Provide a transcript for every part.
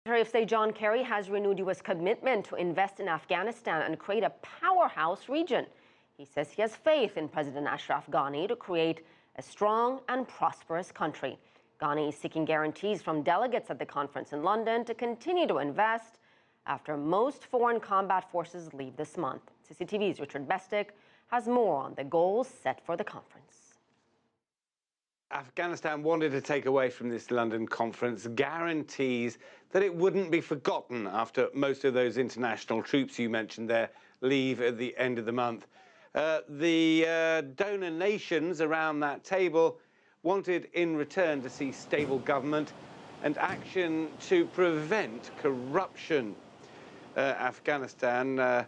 Secretary of State John Kerry has renewed U.S. commitment to invest in Afghanistan and create a powerhouse region. He says he has faith in President Ashraf Ghani to create a strong and prosperous country. Ghani is seeking guarantees from delegates at the conference in London to continue to invest after most foreign combat forces leave this month. CCTV's Richard Bestick has more on the goals set for the conference. Afghanistan wanted to take away from this London conference guarantees that it wouldn't be forgotten after most of those international troops you mentioned there leave at the end of the month. The donor nations around that table wanted in return to see stable government and action to prevent corruption. The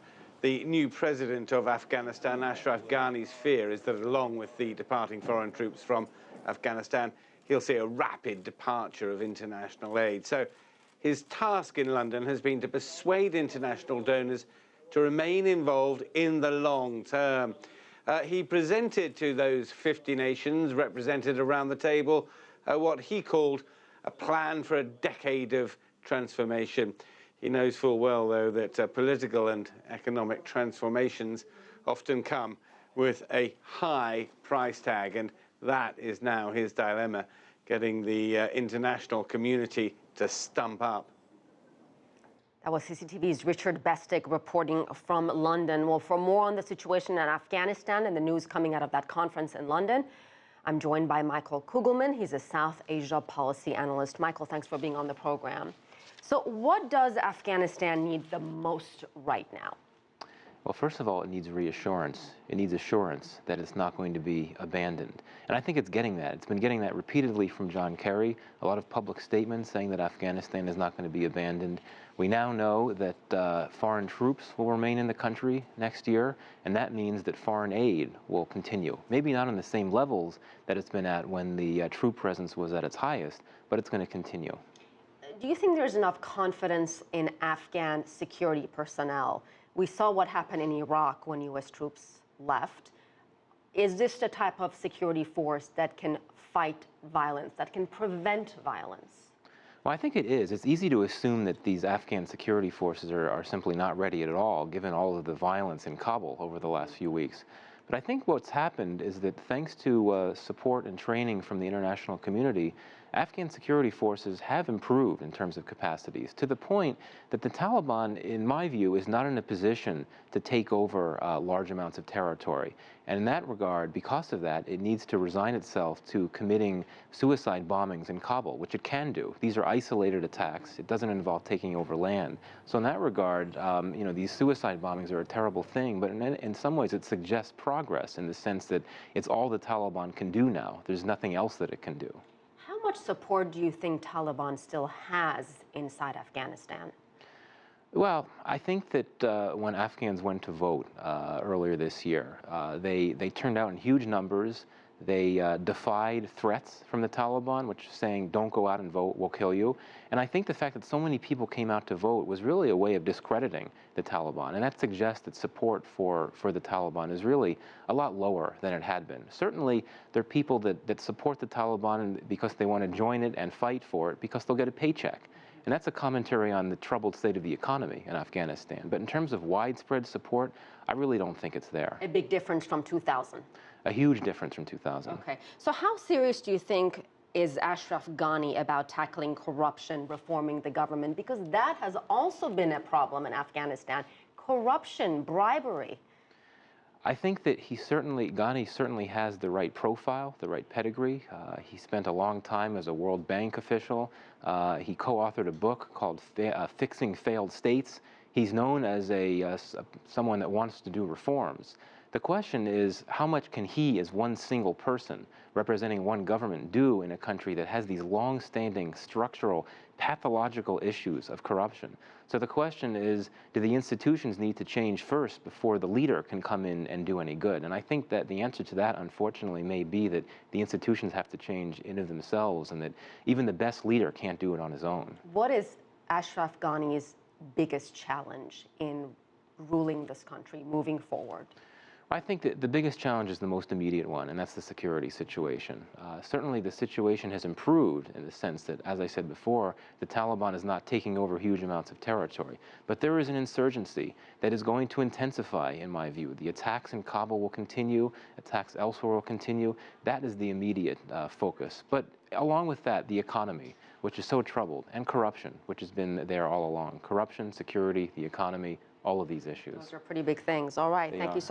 new president of Afghanistan, Ashraf Ghani's fear is that along with the departing foreign troops from Afghanistan, he'll see a rapid departure of international aid. So his task in London has been to persuade international donors to remain involved in the long term. He presented to those 50 nations represented around the table what he called a plan for a decade of transformation. He knows full well, though, that political and economic transformations often come with a high price tag, and that is now his dilemma, getting the international community to stump up. That was CCTV's Richard Bestick reporting from London. Well, for more on the situation in Afghanistan and the news coming out of that conference in London, I'm joined by Michael Kugelman. He's a South Asia policy analyst. Michael, thanks for being on the program. So what does Afghanistan need the most right now? Well, first of all, it needs reassurance. It needs assurance that it's not going to be abandoned. And I think it's getting that. It's been getting that repeatedly from John Kerry, a lot of public statements saying that Afghanistan is not going to be abandoned. We now know that foreign troops will remain in the country next year, and that means that foreign aid will continue. Maybe not on the same levels that it's been at when the troop presence was at its highest, but it's going to continue. Do you think there's enough confidence in Afghan security personnel? We saw what happened in Iraq when U.S. troops left. Is this the type of security force that can fight violence, that can prevent violence? Well, I think it is. It's easy to assume that these Afghan security forces are simply not ready at all, given all of the violence in Kabul over the last few weeks. But I think what's happened is that thanks to support and training from the international community, Afghan security forces have improved in terms of capacities, to the point that the Taliban, in my view, is not in a position to take over large amounts of territory. And in that regard, because of that, it needs to resign itself to committing suicide bombings in Kabul, which it can do. These are isolated attacks. It doesn't involve taking over land. So in that regard, these suicide bombings are a terrible thing, but in some ways it suggests progress in the sense that it's all the Taliban can do now. There's nothing else that it can do. How much support do you think Taliban still has inside Afghanistan? Well, I think that when Afghans went to vote earlier this year, they turned out in huge numbers. They defied threats from the Taliban, which is saying, don't go out and vote, we'll kill you. And I think the fact that so many people came out to vote was really a way of discrediting the Taliban. And that suggests that support for the Taliban is really a lot lower than it had been. Certainly, there are people that support the Taliban because they want to join it and fight for it because they'll get a paycheck. And that's a commentary on the troubled state of the economy in Afghanistan. But in terms of widespread support, I really don't think it's there. A big difference from 2000. A huge difference from 2000. Okay. So how serious do you think is Ashraf Ghani about tackling corruption, reforming the government? Because that has also been a problem in Afghanistan. Corruption, bribery. I think that Ghani certainly has the right profile, the right pedigree. He spent a long time as a World Bank official. He co-authored a book called Fixing Failed States. He's known as someone that wants to do reforms. The question is, how much can he, as one single person representing one government, do in a country that has these long-standing structural, pathological issues of corruption? So the question is, do the institutions need to change first before the leader can come in and do any good? And I think that the answer to that, unfortunately, may be that the institutions have to change in of themselves, and that even the best leader can't do it on his own. What is Ashraf Ghani's biggest challenge in ruling this country moving forward? I think that the biggest challenge is the most immediate one, and that's the security situation. Certainly the situation has improved in the sense that, as I said before, the Taliban is not taking over huge amounts of territory. But there is an insurgency that is going to intensify, in my view. The attacks in Kabul will continue, attacks elsewhere will continue. That is the immediate focus. But along with that, the economy, which is so troubled, and corruption, which has been there all along. Corruption, security, the economy, all of these issues. Those are pretty big things. All right, thank you so much.